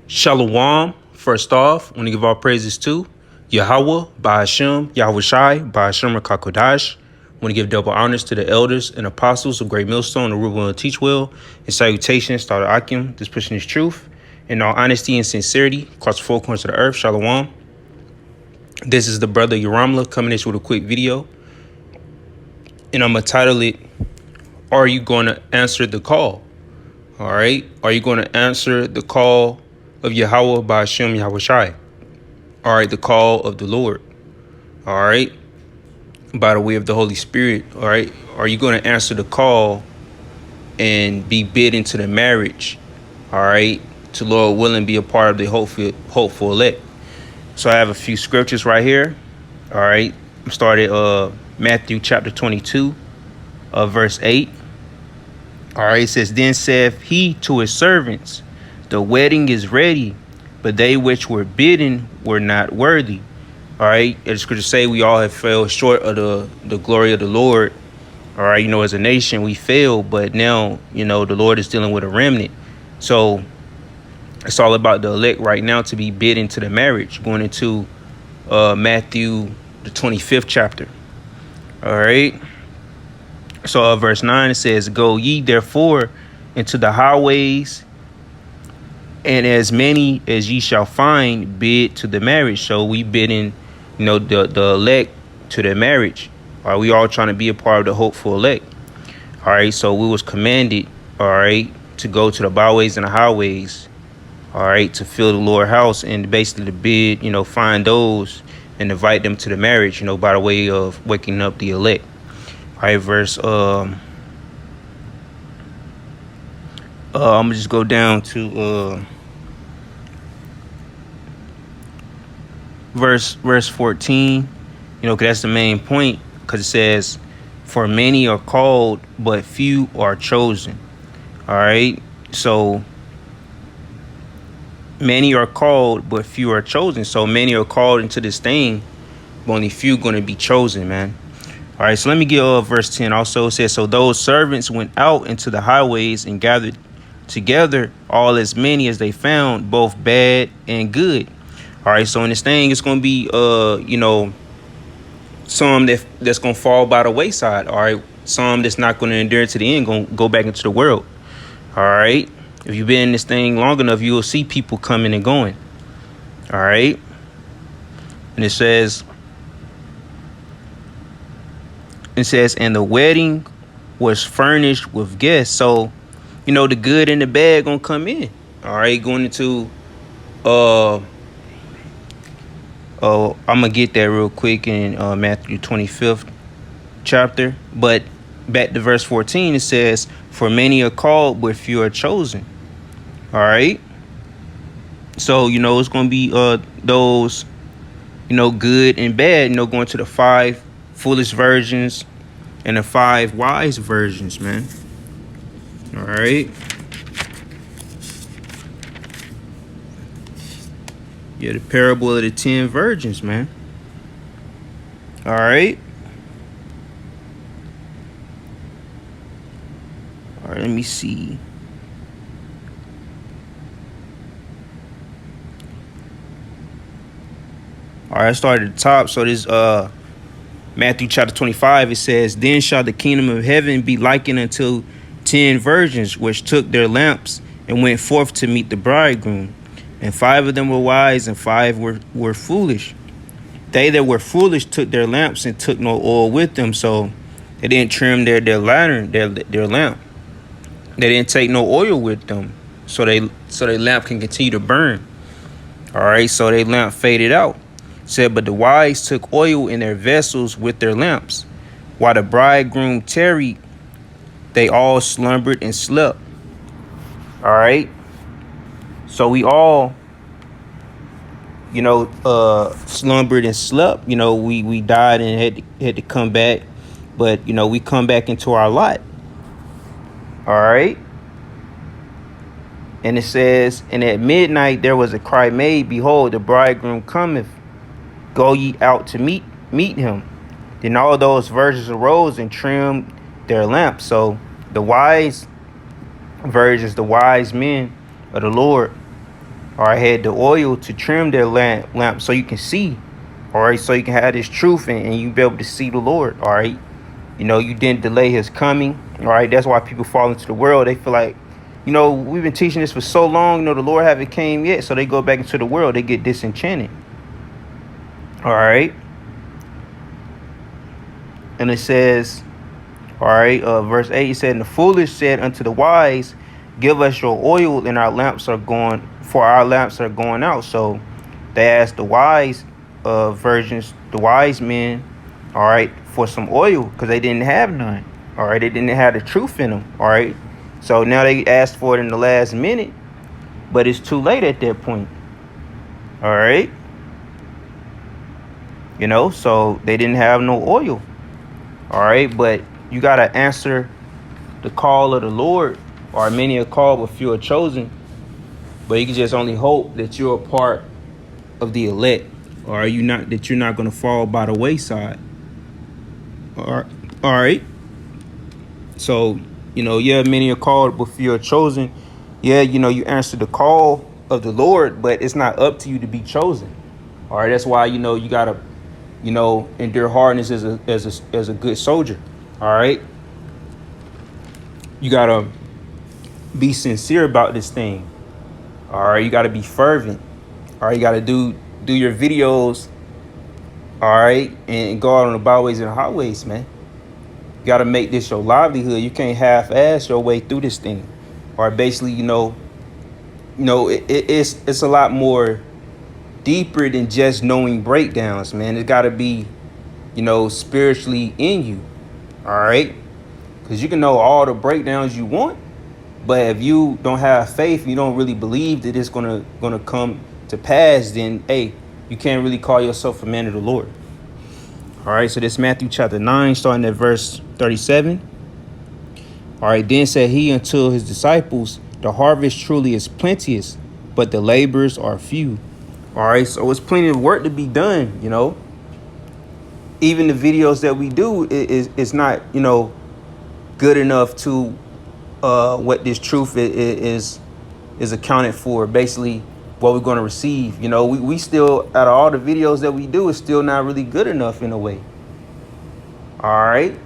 Shalom. First off, I want to give all praises to Yahweh, Ba'ashem, Yahweh Shai, Ba'ashem Rakakodash. I want to give double honors to the elders and apostles of Great Millstone, the Rule and Teach Well, and salutations to the Akim, this pushing his truth, in all honesty and sincerity, across the four corners of the earth. Shalom. This is the brother Yaramla coming at you with a quick video, and I'm going to title it, Are You Going to Answer the Call? All right. Are you going to answer the call of Yahweh Ba'ashem Yahweh Shai? All right. The call of the Lord. All right. By the way of the Holy Spirit. All right. Are you going to answer the call and be bid into the marriage? All right. To Lord willing, be a part of the hopeful elect. So I have a few scriptures right here. All right. I'm started Matthew chapter 22, verse 8. All right, it says, Then saith he to his servants, The wedding is ready, but they which were bidden were not worthy. All right, as scripture say, we all have fell short of the glory of the Lord. All right, as a nation, we failed, but now, the Lord is dealing with a remnant. So it's all about the elect right now to be bidden to the marriage, going into Matthew, the 25th chapter. All right. So verse 9, it says, Go ye therefore into the highways, and as many as ye shall find, bid to the marriage. So we bidding, the elect to the marriage. All right, we all trying to be a part of the hopeful elect. All right, so we was commanded, all right, to go to the byways and the highways, all right, to fill the Lord's house and basically to bid, find those and invite them to the marriage, by the way of waking up the elect. All right, verse, I'm gonna just go down to verse 14, because that's the main point, because it says, For many are called, but few are chosen. All right, so many are called, but few are chosen. So many are called into this thing, but only few going to be chosen, man. All right, so let me give verse 10 also. It says, So those servants went out into the highways and gathered together all as many as they found, both bad and good. All right, so in this thing, it's going to be, some that's going to fall by the wayside. All right, some that's not going to endure to the end, going to go back into the world. All right, if you've been in this thing long enough, you will see people coming and going. All right, and it says, and the wedding was furnished with guests. So, the good and the bad gonna come in. All right, going into, I'm gonna get that real quick in Matthew 25th chapter. But back to verse 14, it says, For many are called, but few are chosen. All right. So, it's gonna be those, good and bad, going to the 5 foolish virgins and the 5 wise virgins, man. All right. Yeah, the parable of the 10 virgins, man. All right. All right, let me see. All right, I started at the top. So this Matthew chapter 25, it says, Then shall the kingdom of heaven be likened unto 10 virgins, which took their lamps and went forth to meet the bridegroom. And 5 of them were wise, and 5 were foolish. They that were foolish took their lamps and took no oil with them, so they didn't trim their lantern, their lamp. They didn't take no oil with them, so their lamp can continue to burn. All right, so their lamp faded out. Said, But the wise took oil in their vessels with their lamps. While the bridegroom tarried, they all slumbered and slept. All right. So we all, slumbered and slept. We died and had to come back. But, we come back into our lot. All right. And it says, And at midnight there was a cry made, Behold, the bridegroom cometh. Go ye out to meet him. Then all those virgins arose and trimmed their lamps. So the wise virgins, the wise men of the Lord, All right, had the oil to trim their lamp so you can see. All right, so you can have this truth and you be able to see the Lord. All right, you didn't delay his coming. All right, that's why people fall into the world. They feel like, we've been teaching this for so long. The Lord haven't came yet, so they go back into the world. They get disenchanted. All right, and it says, all right, verse 8, it said, and the foolish said unto the wise, give us your oil, and our lamps are going out. So they asked the wise virgins, the wise men, all right, for some oil, because they didn't have none. All right, they didn't have the truth in them. All right, so now they asked for it in the last minute, but it's too late at that point. All right, so they didn't have no oil. All right, but you got to answer the call of the Lord. Or many are called, but few are chosen. But you can just only hope that you're a part of the elect. Or are you not, that you're not going to fall by the wayside. All right. So, many are called, but few are chosen. Yeah, you answer the call of the Lord, but it's not up to you to be chosen. All right, that's why, you got to, endure hardness as a good soldier. All right. You got to be sincere about this thing. All right, you got to be fervent. All right, you got to do your videos. All right, and go out on the byways and the highways, man. You got to make this your livelihood. You can't half-ass your way through this thing. Or basically, it's a lot more deeper than just knowing breakdowns, man. It got to be, spiritually in you. All right, because you can know all the breakdowns you want. But if you don't have faith, you don't really believe that it's gonna come to pass, then hey, you can't really call yourself a man of the Lord. All right, so this Matthew chapter 9, starting at verse 37. All right, then said he unto his disciples, the harvest truly is plenteous, but the laborers are few. All right, so it's plenty of work to be done. Even the videos that we do is not good enough to what this truth is accounted for. Basically what we're going to receive. We still, out of all the videos that we do, it's still not really good enough in a way. All right,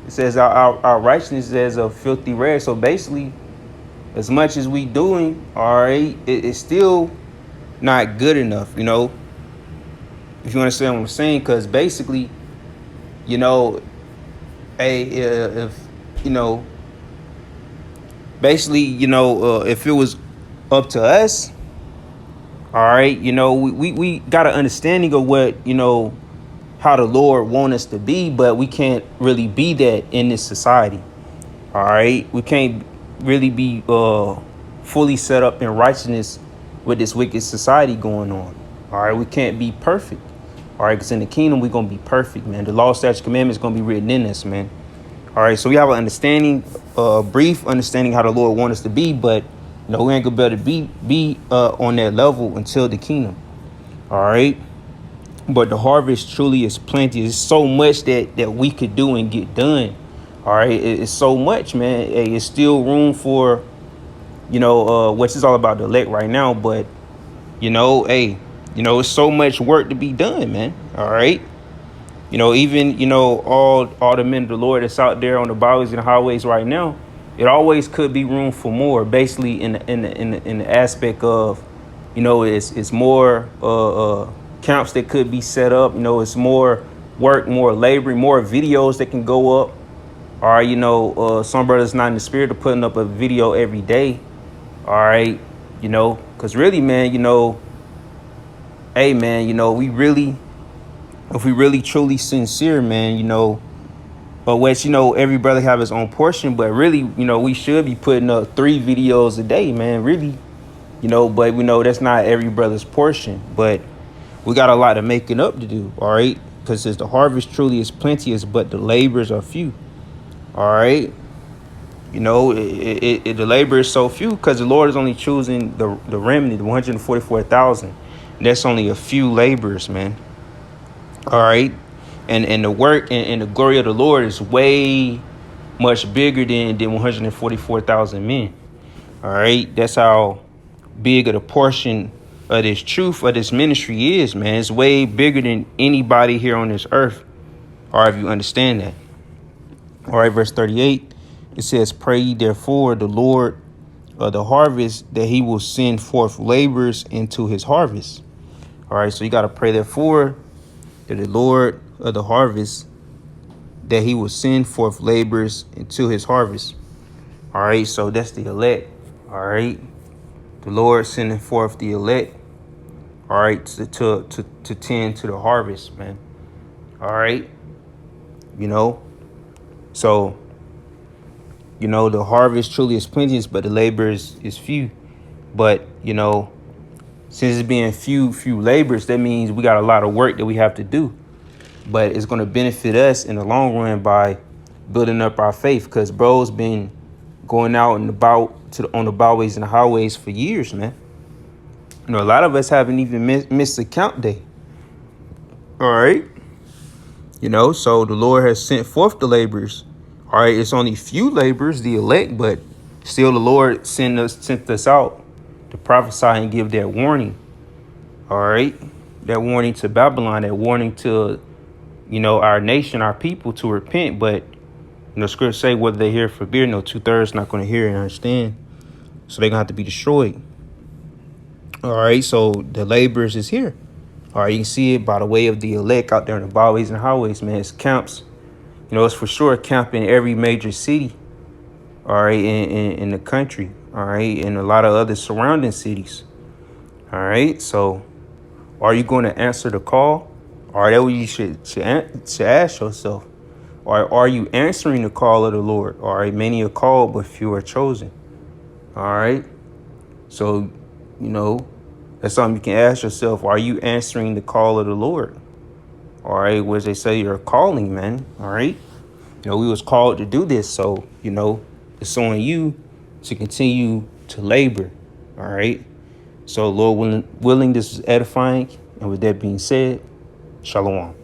it says our righteousness is as a filthy rag. So basically, as much as we doing, all right, it's still not good enough. If you understand what I'm saying, because basically, if it was up to us, all right, we got an understanding of what, how the Lord want us to be, but we can't really be that in this society. All right, we can't really be fully set up in righteousness with this wicked society going on. All right, we can't be perfect. All right, because in the kingdom, we're going to be perfect, man. The law, statutes, commandments going to be written in us, man. All right, so we have an understanding, brief understanding how the Lord wants us to be, but we ain't gonna be able to be on that level until the kingdom. All right, but the harvest truly is plenty. There's so much that we could do and get done. All right, it's so much, man. Hey, it's still room for, which is all about the elect right now, but it's so much work to be done, man. All right. Even, all the men of the Lord that's out there on the byways and the highways right now, it always could be room for more. Basically, in the aspect of, it's more camps that could be set up. It's more work, more labor, more videos that can go up. All right, some brothers not in the spirit of putting up a video every day. All right, because really, man, hey, man, we really. If we really truly sincere, man, but which, every brother have his own portion, but really, we should be putting up 3 videos a day, man, really, but we know that's not every brother's portion, but we got a lot of making up to do. All right, because the harvest truly is plenteous, but the laborers are few. All right, the labor is so few because the Lord is only choosing the remnant, the 144,000. That's only a few laborers, man. All right, and the work and the glory of the Lord is way much bigger than 144,000 men. All right, that's how big of the portion of this truth of this ministry is, man. It's way bigger than anybody here on this earth. All right, if you understand that. All right, verse 38, it says, pray ye therefore the Lord of the harvest that he will send forth laborers into his harvest. All right, so you got to pray therefore that the Lord of the harvest that he will send forth laborers into his harvest. All right, so that's the elect. All right, the Lord sending forth the elect. All right, to tend to the harvest, man. All right, so the harvest truly is plenteous, but the laborers is few. But since it's being few laborers, that means we got a lot of work that we have to do. But it's going to benefit us in the long run by building up our faith, because bro's been going out and about on the byways and the highways for years, man. A lot of us haven't even missed a count day. All right. So the Lord has sent forth the laborers. All right. It's only few laborers, the elect, but still the Lord sent us out to prophesy and give that warning. All right. That warning to Babylon, that warning to, our nation, our people to repent. But, scriptures say whether they hear or forbid, 2/3 not going to hear and understand. So they're going to have to be destroyed. All right. So the laborers is here. All right. You can see it by the way of the elect out there in the byways and highways, man. It's camps. It's for sure a camp in every major city. All right. In the country. All right. And a lot of other surrounding cities. All right. So are you going to answer the call? All right. That's what you should ask yourself. Or are you answering the call of the Lord? All right. Many are called, but few are chosen. All right. So, that's something you can ask yourself. Are you answering the call of the Lord? All right. Where they say you're calling, man. All right. We was called to do this. So, it's on you to continue to labor. All right. So, Lord willing, this is edifying. And with that being said, shalom.